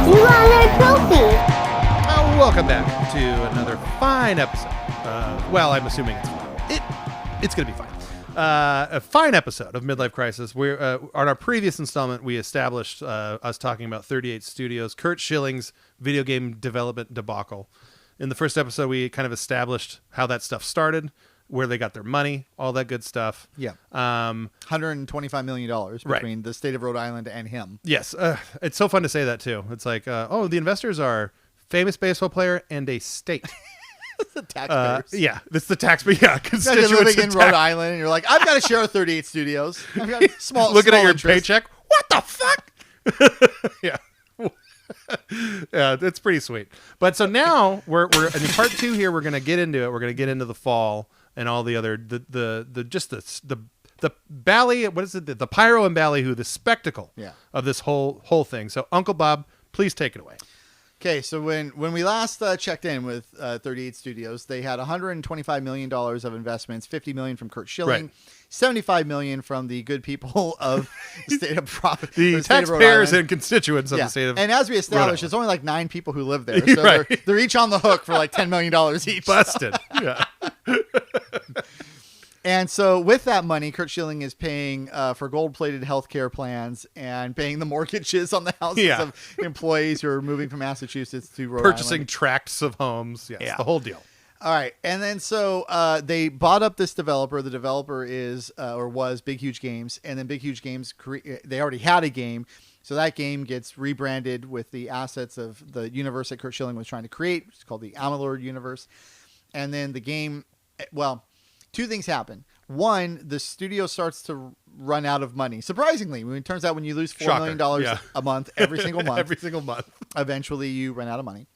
You got another trophy. Welcome back to another fine episode. Well, I'm assuming it's fine. It's going to be fine. A fine episode of Midlife Krisis. We're on our previous installment, we established us talking about 38 Studios, Kurt Schilling's video game development debacle. In the first episode, we kind of established how that stuff started, where they got their money, all that good stuff. Yeah. $125 million between the state of Rhode Island and him. Yes. It's so fun to say that, too. It's like, the investors are famous baseball player and a state. The taxpayers. Yeah, it's the taxpayer. Yeah, constituents you're living in Rhode Island, and you're like, I've got to share 38 Studios. I've got looking at your interest. paycheck. What the fuck? Yeah, yeah, that's pretty sweet. But so now we're in part 2 here. We're gonna get into it. We're gonna get into the fall and all the other the bally. What is it? The pyro and ballyhoo, the spectacle of this whole thing. So Uncle Bob, please take it away. Okay, so when we last checked in with 38 Studios, they had $125 million of investments, $50 million from Kurt Schilling, right. $75 million from the good people of the state of Providence, the taxpayers and constituents of the state of And as we established, it's only like 9 people who live there, so right. they're each on the hook for like $10 million each. Busted. Yeah. And so with that money, Kurt Schilling is paying for gold-plated healthcare plans and paying the mortgages on the houses of employees who are moving from Massachusetts to Rhode Island. Purchasing tracts of homes. Yes, the whole deal. All right. And then so they bought up this developer. The developer is or was Big Huge Games. And then Big Huge Games, they already had a game. So that game gets rebranded with the assets of the universe that Kurt Schilling was trying to create, which is called the Amalur universe. And then the game, well, 2 things happen. One, the studio starts to run out of money. Surprisingly, it turns out when you lose $4 million a month, every single month, eventually you run out of money.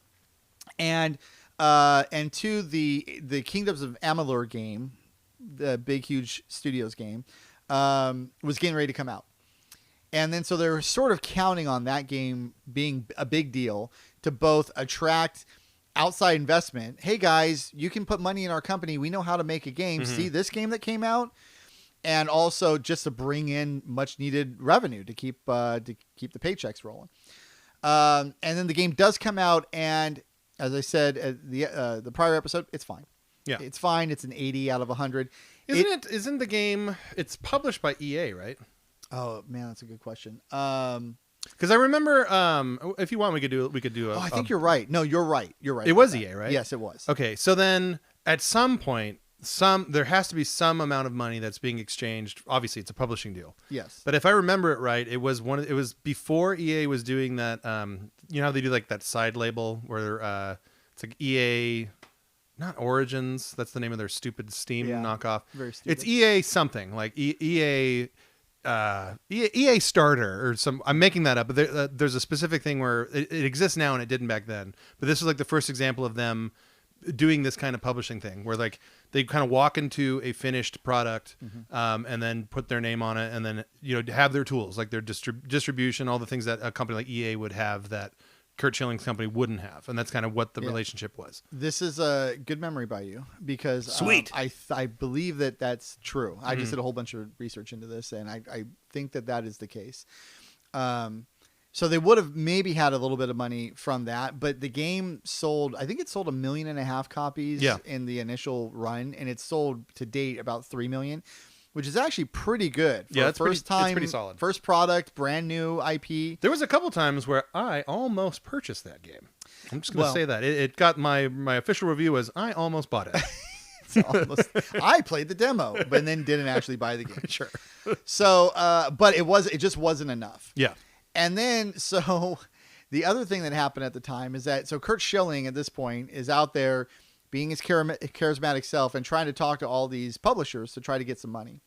And 2, the Kingdoms of Amalur game, the Big Huge Studios game, was getting ready to come out. And then so they're sort of counting on that game being a big deal to both attract outside investment. Hey guys, you can put money in our company. We know how to make a game. Mm-hmm. See this game that came out, and also just to bring in much needed revenue to keep the paychecks rolling. And then the game does come out, and as I said the prior episode, it's fine. Yeah, it's fine. It's an 80 out of 100. Isn't the game? It's published by EA, right? Oh man, that's a good question. Because I remember, if you want, we could do. I think you're right. No, you're right. You're right. It was EA, right? Yes, it was. Okay, so then at some point, there has to be some amount of money that's being exchanged. Obviously, it's a publishing deal. Yes. But if I remember it right, it was before EA was doing that. You know how they do like that side label where it's like EA, not Origins. That's the name of their stupid Steam knockoff. Very stupid. It's EA something like EA. EA Starter or some. I'm making that up, but there's a specific thing where it exists now and it didn't back then. But this was like the first example of them doing this kind of publishing thing, where like they kind of walk into a finished product, and then put their name on it, and then have their tools like their distribution, all the things that a company like EA would have that Kurt Schilling's company wouldn't have, and that's kind of what the relationship was. This is a good memory by you because sweet. I believe that that's true. I just did a whole bunch of research into this, and I think that is the case. So they would have maybe had a little bit of money from that, but the game sold. I think it sold 1.5 million copies in the initial run, and it's sold to date about 3 million. Which is actually pretty good. For it's pretty solid. First product, brand new IP. There was a couple times where I almost purchased that game. I'm just going to say that. It got my official review was I almost bought it. I played the demo, but then didn't actually buy the game. Sure. So, but it just wasn't enough. Yeah. And then, so the other thing that happened at the time is that, so Kurt Schilling at this point is out there being his charismatic self and trying to talk to all these publishers to try to get some money.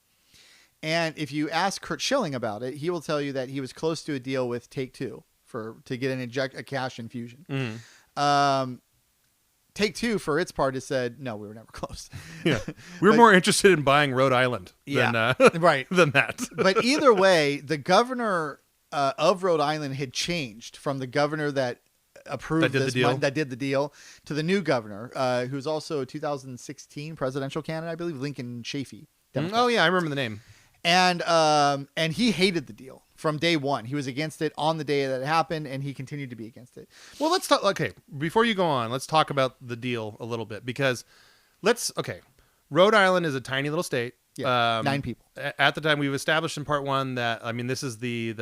And if you ask Kurt Schilling about it, he will tell you that he was close to a deal with Take-Two to get a cash infusion. Mm-hmm. Take-Two, for its part, has said, no, we were never close. Yeah, we were more interested in buying Rhode Island than than that. But either way, the governor of Rhode Island had changed from the governor that approved that did the deal to the new governor, who's also a 2016 presidential candidate, I believe, Lincoln Chafee. Oh yeah, I remember the name. And he hated the deal from day one. He was against it on the day that it happened, and he continued to be against it. Well, let's talk. Okay, before you go on, let's talk about the deal a little bit because Rhode Island is a tiny little state. Yeah, 9 people. At the time, we've established in part 1 that this is the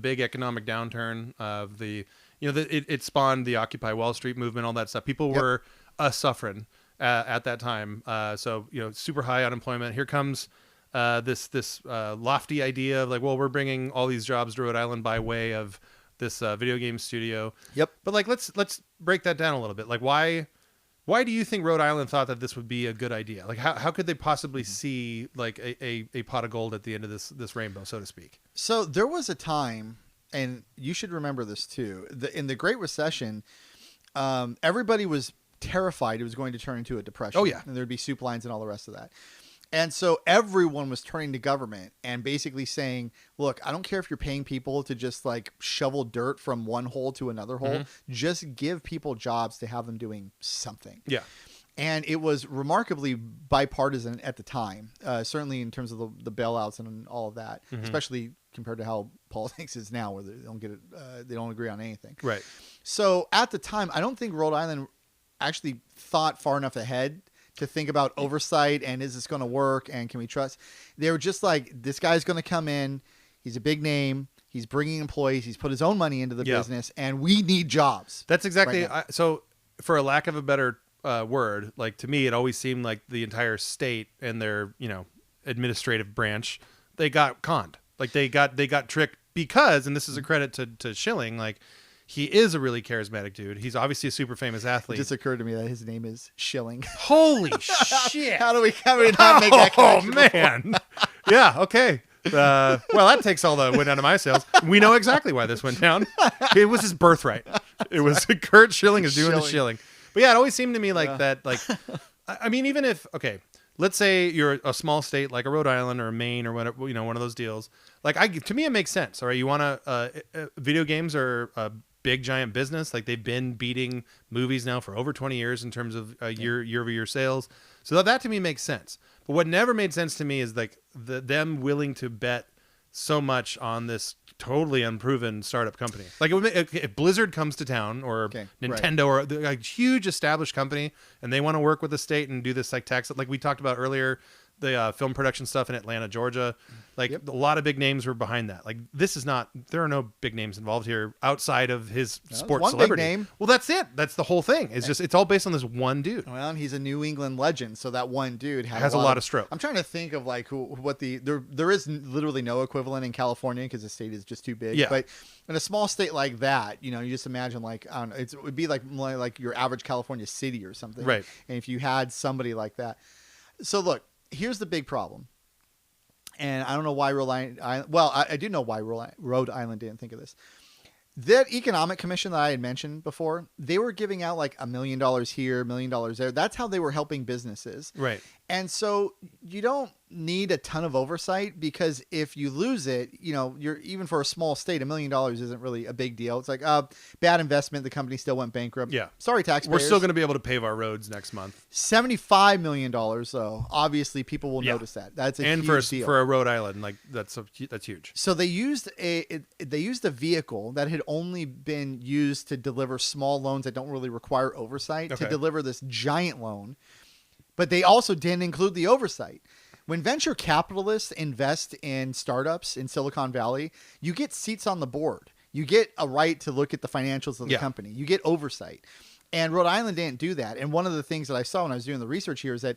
big economic downturn of it spawned the Occupy Wall Street movement, all that stuff. People were suffering at that time. So super high unemployment. Here comes this lofty idea of like, well, we're bringing all these jobs to Rhode Island by way of this video game studio. Yep. But like, let's break that down a little bit. Like, why do you think Rhode Island thought that this would be a good idea? Like, how could they possibly see like a pot of gold at the end of this rainbow, so to speak? So there was a time, and you should remember this too, in the Great Recession, everybody was terrified it was going to turn into a depression. Oh, yeah. And there'd be soup lines and all the rest of that. And so everyone was turning to government and basically saying, look, I don't care if you're paying people to just like shovel dirt from one hole to another hole. Just give people jobs to have them doing something. Yeah. And it was remarkably bipartisan at the time, certainly in terms of the bailouts and all of that, especially compared to how politics is now, where they don't get it, they don't agree on anything. Right. So at the time, I don't think Rhode Island actually thought far enough ahead to think about oversight and is this going to work and can we trust? They were just like, this guy's going to come in. He's a big name. He's bringing employees. He's put his own money into the business, and we need jobs. That's exactly. Right so for a lack of a better word, like to me, it always seemed like the entire state and their administrative branch, they got conned. Like they got tricked because, and this is a credit to Schilling, like he is a really charismatic dude. He's obviously a super famous athlete. It just occurred to me that his name is Schilling. Holy shit! How do we not make that connection? Oh man! Yeah. Okay. Well, that takes all the wind out of my sails. We know exactly why this went down. It was his birthright. It was Kurt Schilling is doing the shilling. But yeah, it always seemed to me like that. Like, even if let's say you're a small state like a Rhode Island or a Maine or whatever, one of those deals. Like, to me, it makes sense. All right, you want video games are a big giant business. Like they've been beating movies now for over 20 years in terms of year-over-year sales. So that to me makes sense. But what never made sense to me is like them willing to bet so much on this totally unproven startup company. Like if Blizzard comes to town or Nintendo or a huge established company and they want to work with the state and do this like tax, like we talked about earlier, the film production stuff in Atlanta, Georgia, like a lot of big names were behind that. Like this is not, there are no big names involved here outside of his sports celebrity. Big name. Well, that's it. That's the whole thing. It's just, it's all based on this one dude. Well, and he's a New England legend. So that one dude has a lot of stroke. I'm trying to think of like there is literally no equivalent in California because the state is just too big. Yeah. But in a small state like that, you just imagine like, I don't know, it would be like your average California city or something. Right. And if you had somebody like that. So look, here's the big problem. And I don't know why Rhode Island, well, I do know why Rhode Island didn't think of this. That economic commission that I had mentioned before, they were giving out like $1 million here, $1 million there. That's how they were helping businesses. Right. And so you don't need a ton of oversight because if you lose it, you're even for a small state, $1 million isn't really a big deal. It's like bad investment. The company still went bankrupt. Yeah. Sorry, taxpayers. We're still going to be able to pave our roads next month. $75 million though. Obviously people will notice that. That's a huge deal. For a Rhode Island, like that's huge. So they used a vehicle that had only been used to deliver small loans that don't really require oversight to deliver this giant loan. But they also didn't include the oversight. When venture capitalists invest in startups in Silicon Valley, you get seats on the board. You get a right to look at the financials of the company. You get oversight. And Rhode Island didn't do that. And one of the things that I saw when I was doing the research here is that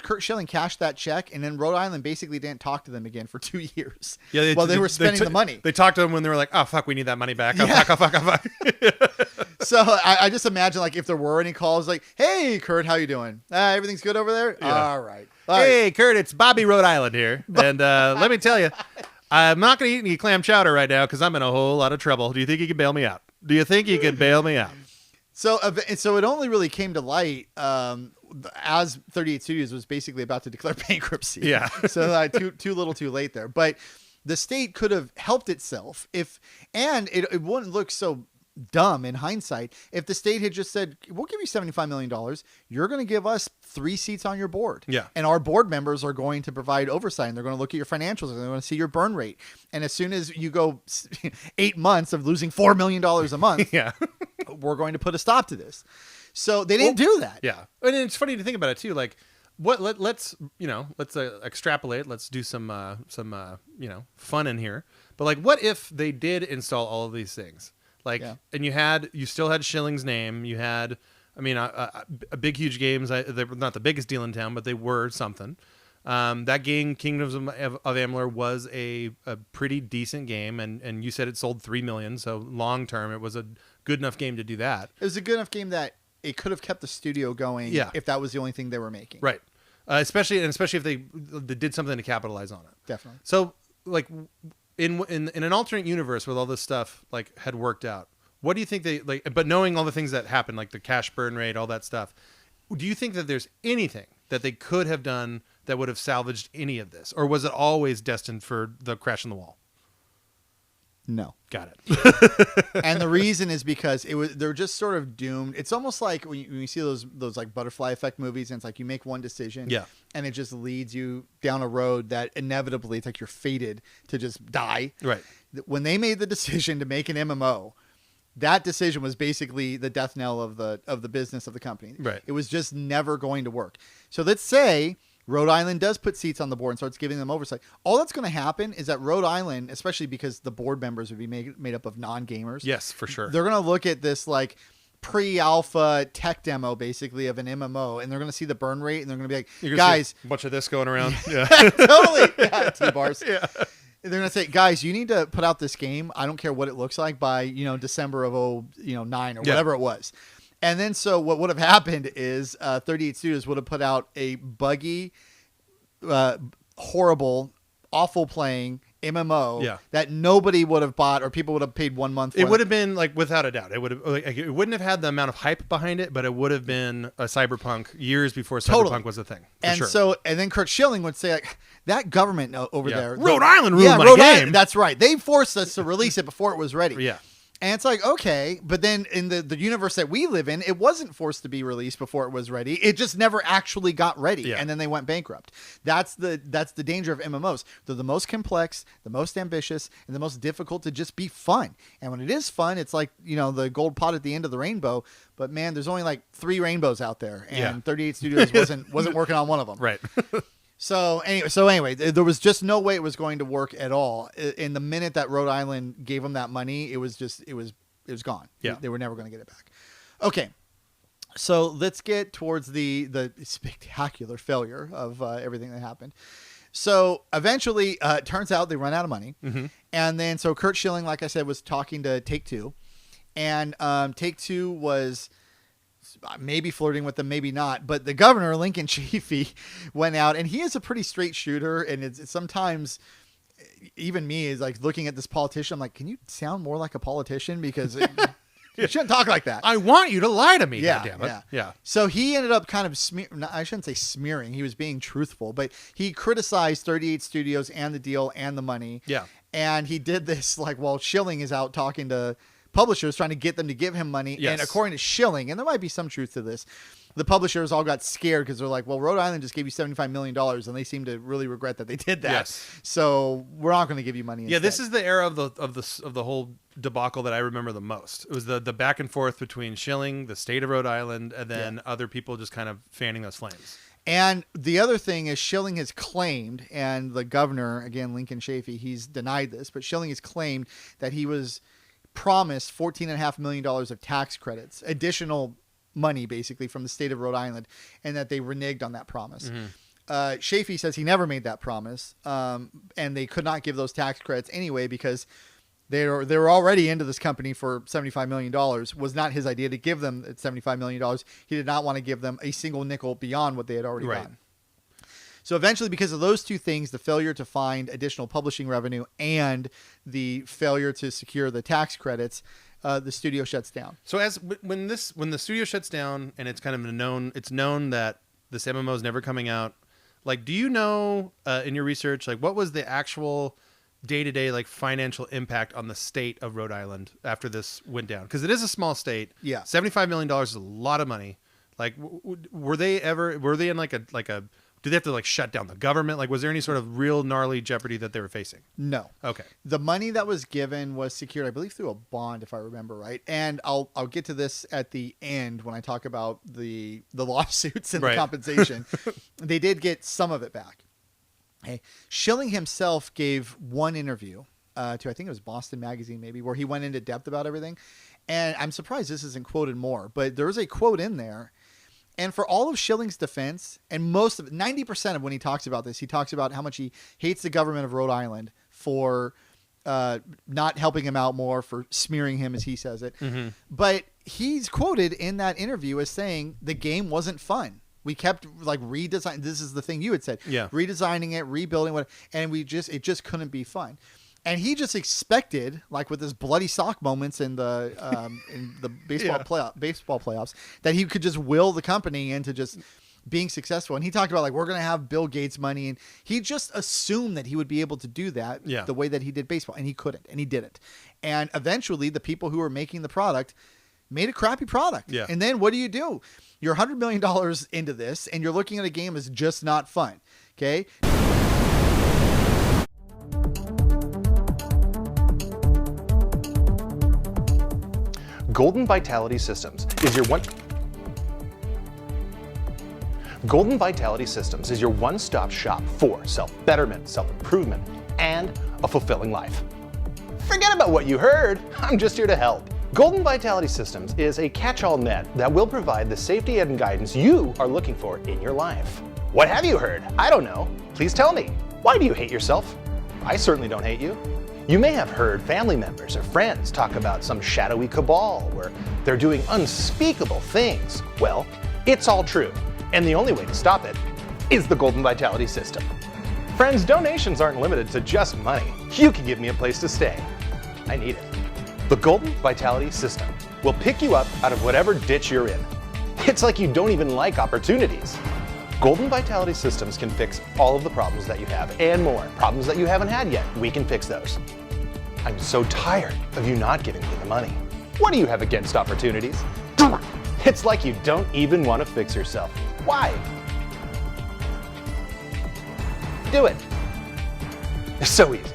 Kurt Schilling cashed that check, and then Rhode Island basically didn't talk to them again for 2 years. Yeah, while they were spending the money. They talked to them when they were like, "Oh fuck, we need that money back." Oh, fuck. So I just imagine like if there were any calls, like, "Hey, Kurt, how you doing? Everything's good over there? Yeah. All right. Hey, Kurt, it's Bobby Rhode Island here, and let me tell you, I'm not going to eat any clam chowder right now because I'm in a whole lot of trouble. Do you think you could bail me out? So it only really came to light as 38 Studios was basically about to declare bankruptcy. Yeah. So too little too late there. But the state could have helped itself and it wouldn't look so dumb in hindsight if the state had just said, we'll give you $75 million. You're going to give us 3 seats on your board. Yeah. And our board members are going to provide oversight, and they're going to look at your financials, and they're going to see your burn rate. And as soon as you go 8 months of losing $4 million a month, Yeah. we're going to put a stop to this. So they didn't do that. Yeah. And it's funny to think about it too. Like let's extrapolate. Let's do some fun in here. But like, what if they did install all of these things? Like, and you still had Schilling's name. You had, a big, huge games. They were not the biggest deal in town, but they were something. That game, Kingdoms of Amalur, was a pretty decent game, and you said it sold 3 million. So long term, it was a good enough game to do that. It was a good enough game that it could have kept the studio going. Yeah. If that was the only thing they were making. Right. Especially if they did something to capitalize on it. Definitely. So like in an alternate universe with all this stuff like had worked out, what do you think they like? But knowing all the things that happened, like the cash burn rate, all that stuff, do you think that there's anything that they could have done that would have salvaged any of this, or was it always destined for the crash in the wall? No. Got it. And the reason is because they're just sort of doomed. It's almost like when you see those like butterfly effect movies, and it's like you make one decision, and it just leads you down a road that inevitably it's like you're fated to just die. Right. When they made the decision to make an MMO, that decision was basically the death knell of the business of the company. Right. It was just never going to work. So let's say Rhode Island does put seats on the board and starts giving them oversight. All that's going to happen is that Rhode Island, especially because the board members would be made up of non-gamers. Yes, for sure. They're going to look at this like pre-alpha tech demo basically of an MMO, and they're going to see the burn rate, and they're going to be like, guys, a bunch of this going around. Yeah. Totally. Yeah, T-bars. Yeah. They're going to say, guys, you need to put out this game. I don't care what it looks like by, December of 09 or whatever it was. And then so what would have happened is 38 Studios would have put out a buggy, horrible, awful playing MMO that nobody would have bought, or people would have paid 1 month for. It would have been like, without a doubt, it would have it wouldn't have had the amount of hype behind it, but it would have been a Cyberpunk years before Cyberpunk was a thing. And then Kurt Schilling would say, like, that government over there, Rhode Island ruined my game. That's right. They forced us to release it before it was ready. Yeah. And it's like, okay, but then in the universe that we live in, it wasn't forced to be released before it was ready. It just never actually got ready, and then they went bankrupt. That's the danger of MMOs. They're the most complex, the most ambitious, and the most difficult to just be fun. And when it is fun, it's like, the gold pot at the end of the rainbow. But man, there's only like 3 rainbows out there, and 38 Studios wasn't working on one of them. Right. So anyway, there was just no way it was going to work at all. In the minute that Rhode Island gave them that money, it was gone. Yeah. They were never going to get it back. Okay. So let's get towards the spectacular failure of everything that happened. So eventually, it turns out they run out of money. Mm-hmm. And then so Kurt Schilling, like I said, was talking to Take-Two. And Take-Two was maybe flirting with them, maybe not. But the governor, Lincoln Chafee, went out, and he is a pretty straight shooter. And it's sometimes, even me, is like looking at this politician, I'm like, can you sound more like a politician? Because you shouldn't talk like that. I want you to lie to me. Yeah, goddammit. Yeah. So he ended up kind of I shouldn't say smearing. He was being truthful, but he criticized 38 Studios and the deal and the money. Yeah. And he did this like while Schilling is out talking to publishers, trying to get them to give him money. Yes. And according to Schilling, and there might be some truth to this, the publishers all got scared because they're like, well, Rhode Island just gave you $75 million, and they seem to really regret that they did that. Yes. So we're not going to give you money. Yeah, instead. this is the era of the whole debacle that I remember the most. It was the back and forth between Schilling, the state of Rhode Island, and then other people just kind of fanning those flames. And the other thing is Schilling has claimed, and the governor, again, Lincoln Chafee, he's denied this, but Schilling has claimed that he was promised $14.5 million of tax credits, additional money basically from the state of Rhode Island, and that they reneged on that promise. Mm-hmm. Chafee says he never made that promise, and they could not give those tax credits anyway because they were already into this company for $75 million. Was not his idea to give them $75 million. He did not want to give them a single nickel beyond what they had already done. So eventually, because of those two things, the failure to find additional publishing revenue and the failure to secure the tax credits, the studio shuts down. So when the studio shuts down and it's kind of known that this MMO is never coming out. Like, do you know in your research, like what was the actual day-to-day like financial impact on the state of Rhode Island after this went down? Because it is a small state. Yeah. $75 million is a lot of money. Like, were they in like a did they have to like shut down the government? Like, was there any sort of real gnarly jeopardy that they were facing? No. Okay. The money that was given was secured, I believe, through a bond, if I remember right. And I'll get to this at the end when I talk about the lawsuits and the compensation. They did get some of it back. Okay. Schilling himself gave one interview to, I think it was Boston Magazine maybe, where he went into depth about everything. And I'm surprised this isn't quoted more, but there is a quote in there. And for all of Schilling's defense, and most of 90% of when he talks about this, he talks about how much he hates the government of Rhode Island for not helping him out more, for smearing him, as he says it. Mm-hmm. But he's quoted in that interview as saying the game wasn't fun. We kept like redesigning. This is the thing you had said. Yeah. Redesigning it, rebuilding it, and it just couldn't be fun. And he just expected, like with his bloody sock moments in the baseball playoffs, that he could just will the company into just being successful. And he talked about like, we're going to have Bill Gates money, and he just assumed that he would be able to do that the way that he did baseball, and he couldn't, and he didn't. And eventually, the people who were making the product made a crappy product. Yeah. And then what do? You're $100 million into this, and you're looking at a game as just not fun. Okay. Golden Vitality Systems is your one-stop shop for self-betterment, self-improvement, and a fulfilling life. Forget about what you heard. I'm just here to help. Golden Vitality Systems is a catch-all net that will provide the safety and guidance you are looking for in your life. What have you heard? I don't know. Please tell me. Why do you hate yourself? I certainly don't hate you. You may have heard family members or friends talk about some shadowy cabal where they're doing unspeakable things. Well, it's all true, and the only way to stop it is the Golden Vitality System. Friends, donations aren't limited to just money. You can give me a place to stay. I need it. The Golden Vitality System will pick you up out of whatever ditch you're in. It's like you don't even like opportunities. Golden Vitality Systems can fix all of the problems that you have and more. Problems that you haven't had yet, we can fix those. I'm so tired of you not giving me the money. What do you have against opportunities? It's like you don't even want to fix yourself. Why? Do it. It's so easy.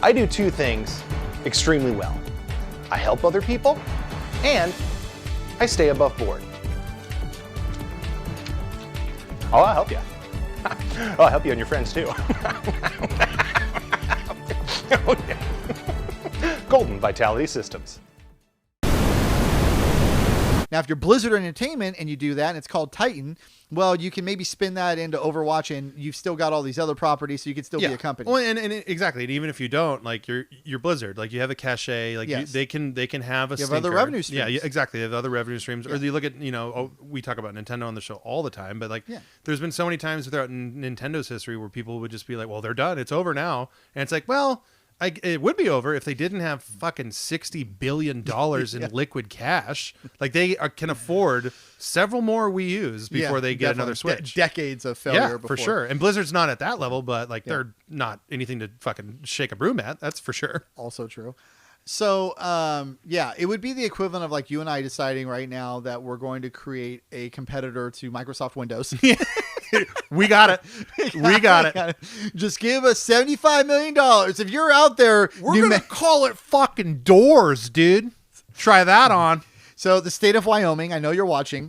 I do two things extremely well. I help other people, and I stay above board. Oh, I'll help you. I'll help you and your friends too. Oh, yeah. Golden Vitality Systems. Now, if you're Blizzard Entertainment and you do that, and it's called Titan, well, you can maybe spin that into Overwatch, and you've still got all these other properties, so you can still be a company. Well, and exactly, and even if you don't, like you're Blizzard, like you have a cachet, like they can have a. You have other revenue streams. Yeah, exactly. They have other revenue streams. Or you look at we talk about Nintendo on the show all the time, but there's been so many times throughout Nintendo's history where people would just be like, "Well, they're done. It's over now," and it's like, well. It would be over if they didn't have fucking $60 billion in liquid cash. Like they can afford several more Wii U's before they get another Switch. Decades of failure before. For sure. And Blizzard's not at that level, but they're not anything to fucking shake a broom at. That's for sure. Also true. So, it would be the equivalent of like you and I deciding right now that we're going to create a competitor to Microsoft Windows. We got it. We got it. Just give us $75 million. If you're out there, we're going to call it fucking Doors, dude. Try that on. So the state of Wyoming, I know you're watching.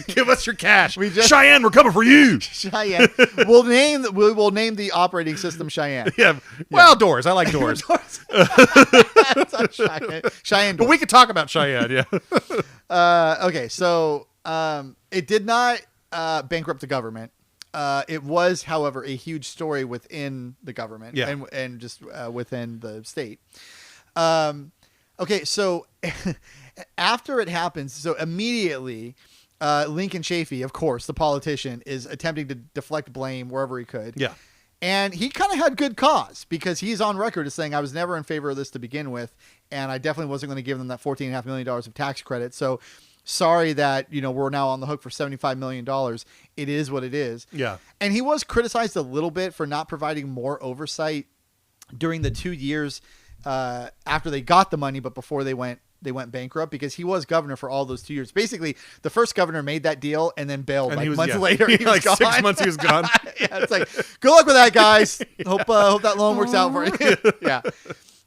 Give us your cash. Cheyenne, we're coming for you. Cheyenne. We'll name the operating system Cheyenne. Yeah. Well, Doors. I like Doors. Cheyenne. But we could talk about Cheyenne, yeah. Okay, so it did not bankrupt the government. It was, however, a huge story within the government and just within the state. Okay, so after it happens, so immediately Lincoln Chafee, of course, the politician, is attempting to deflect blame wherever he could. Yeah. And he kind of had good cause because he's on record as saying, I was never in favor of this to begin with, and I definitely wasn't going to give them that $14.5 million of tax credit. So sorry that, we're now on the hook for $75 million. It is what it is. Yeah. And he was criticized a little bit for not providing more oversight during the 2 years after they got the money, but before they went bankrupt, because he was governor for all those 2 years. Basically, the first governor made that deal and then bailed. And months later. He was like gone. 6 months he was gone. Yeah, it's like, good luck with that, guys. Hope that loan works out for you. Yeah.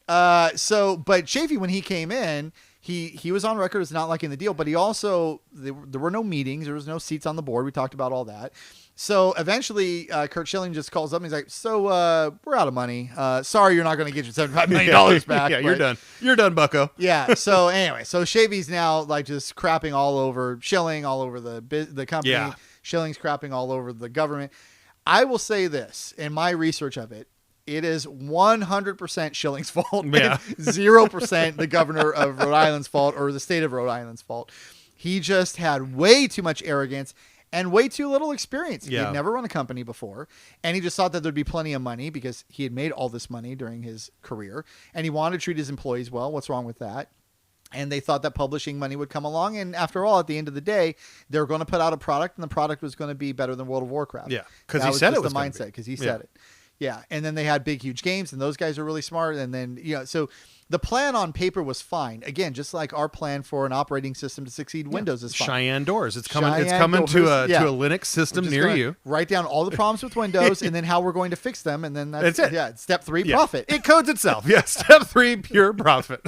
But Chafee, when he came in, he was on record as not liking the deal, but he also, there were no meetings. There was no seats on the board. We talked about all that. So eventually, Curt Schilling just calls up and he's like, so we're out of money. Sorry, you're not going to get your $75 million back. Yeah, you're done. You're done, bucko. Yeah. So anyway, so Chafee's now like just crapping all over Schilling, all over the company. Yeah. Schilling's crapping all over the government. I will say this, in my research of it, it is 100% Schilling's fault. Yeah. 0% the governor of Rhode Island's fault or the state of Rhode Island's fault. He just had way too much arrogance and way too little experience. Yeah. He had never run a company before, and he just thought that there'd be plenty of money because he had made all this money during his career, and he wanted to treat his employees well. What's wrong with that? And they thought that publishing money would come along, and after all, at the end of the day, they were going to put out a product, and the product was going to be better than World of Warcraft. Yeah, because he said it was the mindset. Because he said it. Yeah, and then they had Big Huge Games, and those guys are really smart. And then so the plan on paper was fine. Again, just like our plan for an operating system to succeed Windows is fine. Cheyenne Doors. It's coming. Cheyenne It's coming Doors, to a yeah. Linux system We're just near gonna you. Write down all the problems with Windows, and then how we're going to fix them, and then that's it. Yeah, step 3, Yeah. profit. It codes itself. Yeah. Step 3, pure profit.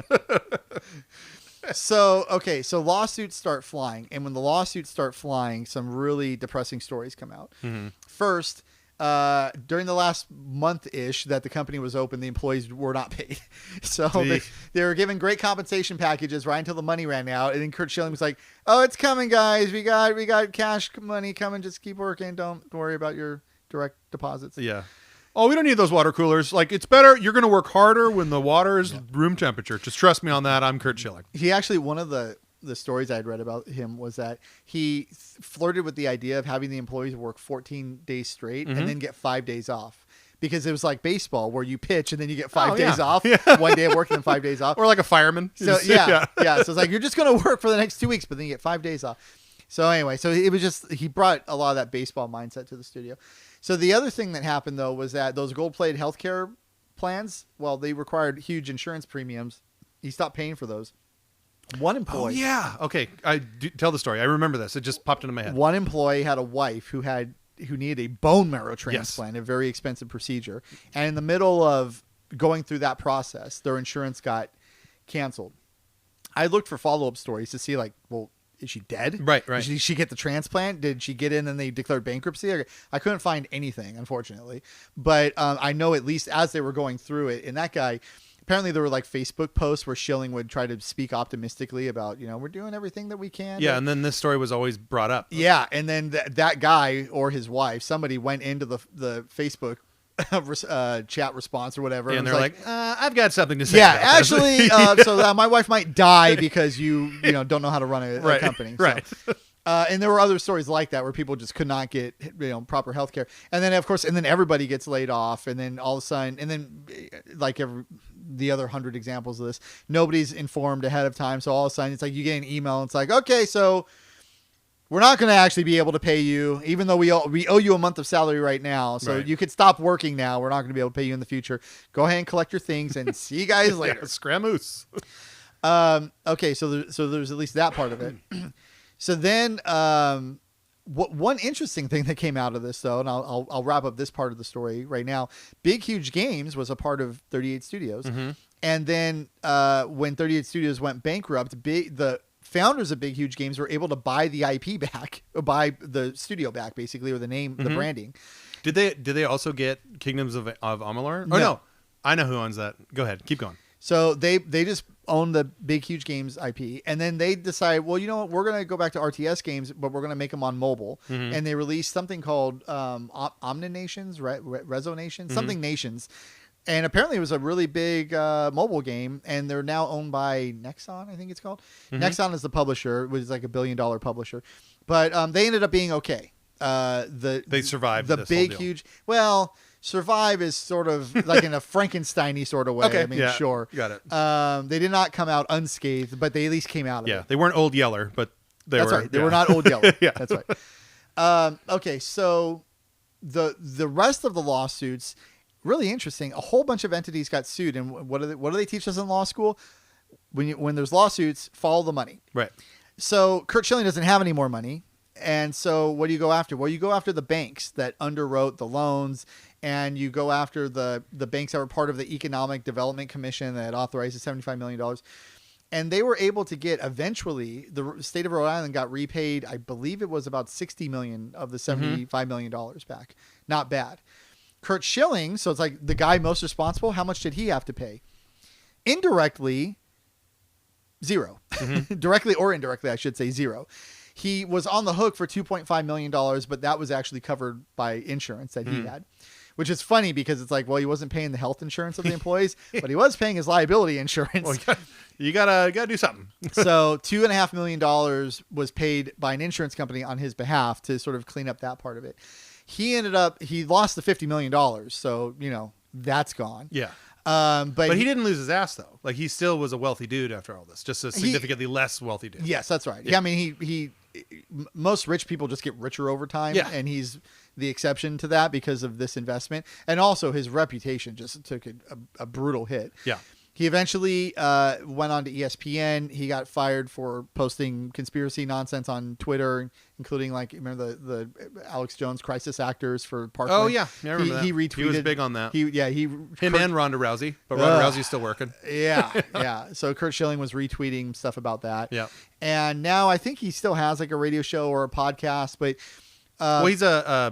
So lawsuits start flying, and when the lawsuits start flying, some really depressing stories come out. Mm-hmm. First, during the last month-ish that the company was open, the employees were not paid. So they were given great compensation packages right until the money ran out, and then Curt Schilling was like, "Oh, it's coming, guys. We got cash money coming. Just keep working. Don't worry about your direct deposits." Yeah. Oh, we don't need those water coolers. Like, it's better. You're going to work harder when the water is room temperature. Just trust me on that. I'm Curt Schilling. He actually, one of the stories I'd read about him was that he flirted with the idea of having the employees work 14 days straight and then get 5 days off, because it was like baseball where you pitch and then you get 5 days off, 1 day of work and then 5 days off. Or like a fireman. So yeah. So it's like, you're just going to work for the next 2 weeks, but then you get 5 days off. So anyway, so it was just, he brought a lot of that baseball mindset to the studio. So the other thing that happened though was that those gold-plated healthcare plans, well, they required huge insurance premiums. He stopped paying for those. One employee. Oh, yeah. Okay. Tell the story. I remember this. It just popped into my head. One employee had a wife who needed a bone marrow transplant, a very expensive procedure. And in the middle of going through that process, their insurance got canceled. I looked for follow-up stories to see, like, well, is she dead? Right. Did she get the transplant? Did she get in and they declared bankruptcy? I couldn't find anything, unfortunately. But I know at least as they were going through it, and that guy, apparently there were like Facebook posts where Schilling would try to speak optimistically about, we're doing everything that we can. Yeah, and then this story was always brought up. Yeah, and then that guy or his wife, somebody went into the Facebook chat response or whatever, and was they're like, I've got something to say. yeah, about this." actually, so my wife might die because you don't know how to run a company. Right. So, and there were other stories like that where people just could not get proper health care. And then, of course, everybody gets laid off. And then all of a sudden, and then like the other 100 examples of this, nobody's informed ahead of time. So all of a sudden, it's like you get an email and it's like, okay, so we're not going to actually be able to pay you, even though we owe you a month of salary right now. So you could stop working now. We're not going to be able to pay you in the future. Go ahead and collect your things and see you guys later. Scramoose. Okay, so there's at least that part of it. So then, one interesting thing that came out of this, though, and I'll wrap up this part of the story right now. Big Huge Games was a part of 38 Studios, and then when 38 Studios went bankrupt, the founders of Big Huge Games were able to buy the IP back, or buy the studio back, basically, or the name, the branding. Did they also get Kingdoms of Amalur? No. Oh no, I know who owns that. Go ahead, keep going. So they just own the Big Huge Games IP, and then they decide, well, you know what, we're going to go back to RTS games, but we're going to make them on mobile. And they released something called Omni Nations, Rezo Nations, something Nations. And apparently it was a really big mobile game, and they're now owned by Nexon, I think it's called. Nexon is the publisher, which is like $1 billion publisher. But they ended up being okay. They survived the this big, whole deal. huge... Well... Survive is sort of like in a Frankenstein-y sort of way. Okay, I mean, sure. Got it. They did not come out unscathed, but they at least came out of it. Yeah, they weren't Old Yeller, but That's right. They were not Old Yeller. Yeah. That's right. Okay, so the rest of the lawsuits really interesting. A whole bunch of entities got sued, and what do they teach us in law school? When there's lawsuits, follow the money. Right. So Curt Schilling doesn't have any more money. And so what do you go after? Well, you go after the banks that underwrote the loans, and you go after the banks that were part of the Economic Development Commission that authorized the $75 million. And they were able to get, eventually, the state of Rhode Island got repaid, I believe it was about $60 million of the $75 million back. Not bad. Curt Schilling, so it's like the guy most responsible, how much did he have to pay? Indirectly, zero. Directly or indirectly, I should say zero. He was on the hook for $2.5 million, but that was actually covered by insurance that he had, which is funny because it's like, well, he wasn't paying the health insurance of the employees, but he was paying his liability insurance. Well, you gotta do something. So $2.5 million was paid by an insurance company on his behalf to sort of clean up that part of it. He lost the $50 million. So, that's gone. Yeah. But he didn't lose his ass though. Like he still was a wealthy dude after all this, just a significantly less wealthy dude. Yes, that's right. Yeah, I mean, most rich people just get richer over time, and he's the exception to that because of this investment, and also his reputation just took a brutal hit. Yeah. He eventually went on to ESPN. He got fired for posting conspiracy nonsense on Twitter, including remember the Alex Jones crisis actors for Parkland? Oh yeah, I remember that. He retweeted. He was big on that. Him and Ronda Rousey, but Ronda Rousey's still working. Yeah. So Curt Schilling was retweeting stuff about that. Yeah. And now I think he still has like a radio show or a podcast, but well, he's a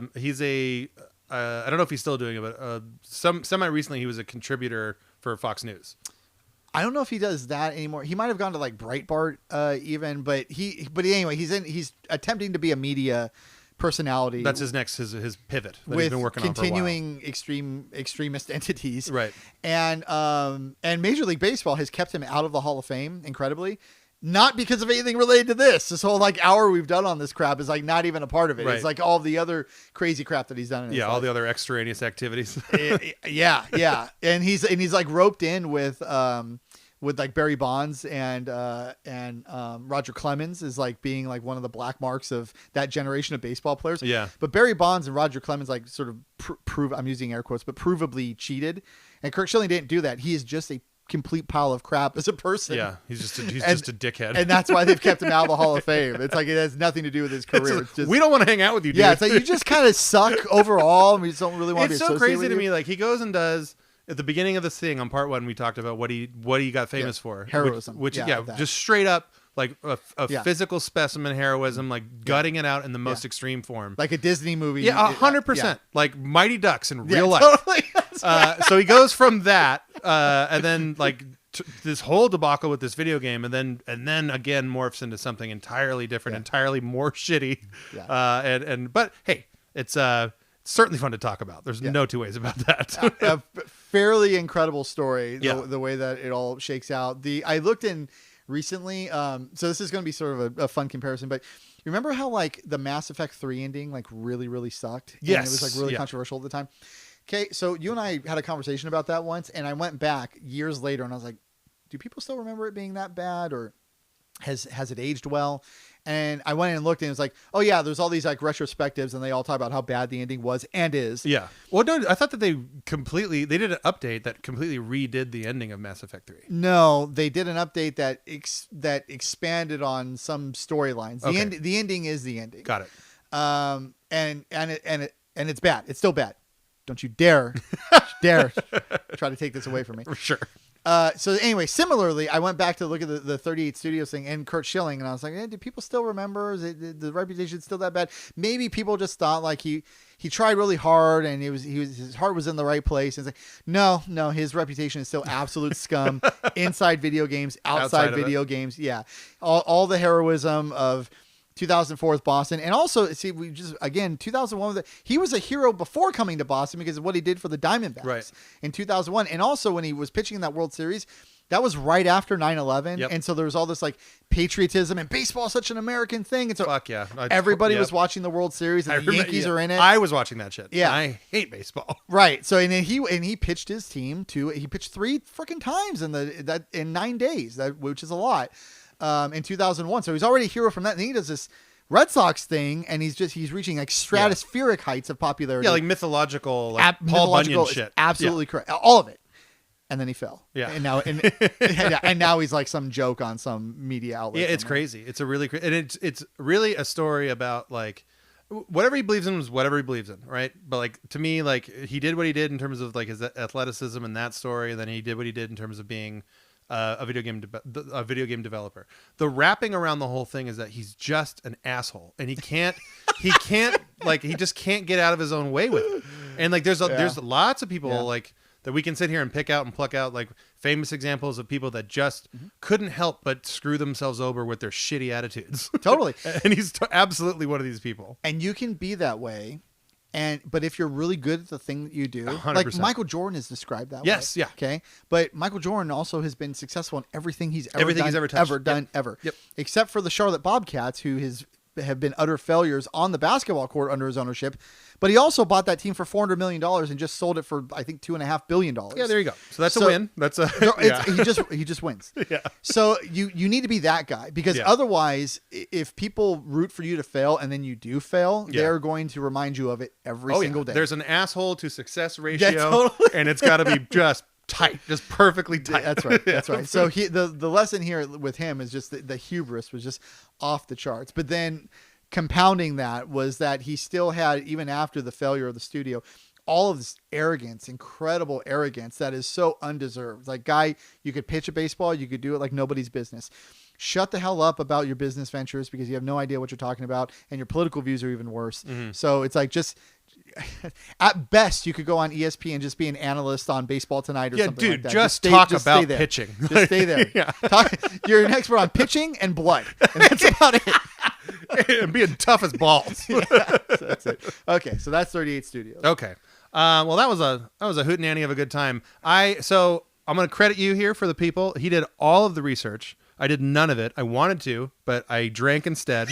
I don't know if he's still doing it, but semi recently he was a contributor for Fox News. I don't know if he does that anymore. He might have gone to like Breitbart even, but anyway, he's attempting to be a media personality. That's his pivot that he's been working on for a while. Continuing extremist entities. Right. And Major League Baseball has kept him out of the Hall of Fame, incredibly. Not because of anything related to this. This whole hour we've done on this crap is not even a part of it. Right. It's like all the other crazy crap that he's done in his life. All the other extraneous activities. Yeah. And he's roped in with Barry Bonds and Roger Clemens is being one of the black marks of that generation of baseball players. Yeah. But Barry Bonds and Roger Clemens sort of I'm using air quotes, but provably cheated. And Curt Schilling didn't do that. He is just a complete pile of crap as a person. Yeah, he's just a dickhead. And that's why they've kept him out of the Hall of Fame. It's it has nothing to do with his career. It's just, we don't want to hang out with you, dude. Yeah, it's you just kind of suck overall. We just don't really want to be associated with you. It's so crazy to me. He goes and does at the beginning of this thing on part 1, we talked about what he got famous for. Heroism. Which just straight up physical specimen heroism, gutting it out in the most extreme form. Like a Disney movie. Yeah, 100%. Like Mighty Ducks in real life. Totally. So he goes from that, and then this whole debacle with this video game, and then again morphs into something entirely different, entirely more shitty. Yeah. But hey, it's certainly fun to talk about. There's no two ways about that. A fairly incredible story. The way that it all shakes out. I looked in recently. So this is going to be sort of a fun comparison, but you remember how the Mass Effect 3 ending really, really sucked? Yes. And it was really controversial at the time. Okay, so you and I had a conversation about that once, and I went back years later, and I was like, do people still remember it being that bad, or has it aged well? And I went in and looked, and it was like, oh yeah, there's all these retrospectives, and they all talk about how bad the ending was and is. Yeah. Well, no, I thought that they did an update that completely redid the ending of Mass Effect 3. No, they did an update that expanded on some storylines. The ending is the ending. Got it. And it's bad. It's still bad. Don't you dare try to take this away from me. For sure. So anyway, similarly, I went back to look at the 38 Studios thing and Curt Schilling, and I was like, do people still remember? Is the reputation still that bad? Maybe people just thought he tried really hard and his heart was in the right place. And it's like, no, his reputation is still absolute scum inside video games, outside video games. Yeah. All the heroism of 2004 with Boston. And also, 2001, he was a hero before coming to Boston because of what he did for the Diamondbacks in 2001. And also when he was pitching in that World Series, that was right after 9/11. Yep. And so there was all this patriotism, and baseball is such an American thing. And so fuck yeah. Everybody was watching the World Series, and the Yankees are in it. I was watching that shit. Yeah. I hate baseball. Right. So, and he pitched his team he pitched 3 freaking times in 9 days, which is a lot. In 2001. So he's already a hero from that. And then he does this Red Sox thing, and he's reaching like stratospheric heights of popularity. Yeah, like mythological, like Paul Mythological Bunyan is shit. absolutely correct, all of it. And then he fell. Yeah. And now he's like some joke on some media outlet. Yeah, it's crazy. It's a really and it's really a story about like whatever he believes in is whatever he believes in, right? But like to me, like he did what he did in terms of like his athleticism and that story, and then he did what he did in terms of being a video game developer. The wrapping around the whole thing is that he's just an asshole, and he can't like he just can't get out of his own way with it. And like there's lots of people like that we can sit here and pick out and pluck out like famous examples of people that just couldn't help but screw themselves over with their shitty attitudes. Totally. And he's absolutely one of these people. And you can be that way. But if you're really good at the thing that you do, 100%. like Michael Jordan is described that way. Yes, yeah. Okay. But Michael Jordan also has been successful in everything he's ever touched. Ever. Yep. Except for the Charlotte Bobcats, who have been utter failures on the basketball court under his ownership. But he also bought that team for $400 million and just sold it for, I think, $2.5 billion. Yeah, there you go. So that's a win. That's a he just wins. Yeah. So you need to be that guy, because otherwise, if people root for you to fail and then you do fail, they're going to remind you of it every single day. There's an asshole to success ratio, totally. and it's got to be just tight, just perfectly tight. That's right. That's right. So the lesson here with him is just the hubris was just off the charts. But then compounding that was that he still had, even after the failure of the studio, all of this arrogance, incredible arrogance that is so undeserved. Like, guy, you could pitch a baseball, you could do it like nobody's business. Shut the hell up about your business ventures, because you have no idea what you're talking about, and your political views are even worse. So it's like, just at best, you could go on ESPN and just be an analyst on Baseball Tonight or something like that. Just talk about pitching. Just stay there. You're an expert on pitching and blood, and that's about it. And being tough as balls. So that's it. Okay, so that's 38 Studios. Okay. Well, that was a hootenanny of a good time. So I'm going to credit you here for the people. He did all of the research. I did none of it. I wanted to, but I drank instead.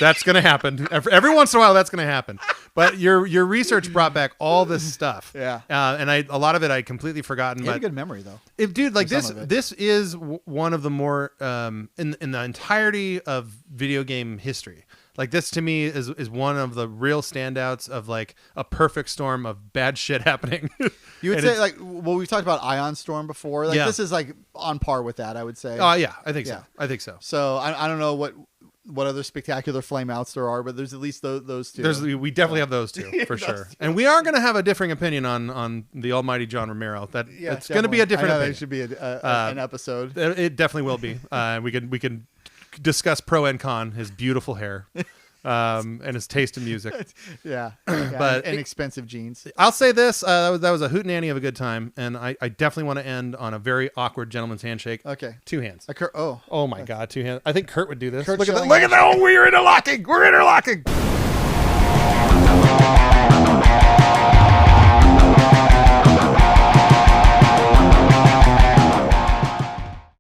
That's going to happen. Every once in a while, that's going to happen. But your research brought back all this stuff. Yeah. And a lot of it I'd completely forgotten. You have a good memory, though. Dude, like this is one of the more in the entirety of video game history. Like, this to me is one of the real standouts of like a perfect storm of bad shit happening. You would say, like, well, we've talked about Ion Storm before. Like, this is like on par with that, I would say. Oh yeah, I think so. I think so. So I don't know what other spectacular flameouts there are, but there's at least those two. We definitely have those two for sure. And we are going to have a differing opinion on the almighty John Romero. It's going to be a different opinion. It should be an episode. It definitely will be. We can discuss pro and con, his beautiful hair, and his taste in music. But expensive jeans. I'll say this: that was a hootenanny of a good time, and I definitely want to end on a very awkward gentleman's handshake. Okay, 2 hands. Oh my God, 2 hands! I think Kurt would do this. Look at that! Look at that! Oh, we're interlocking. We're interlocking.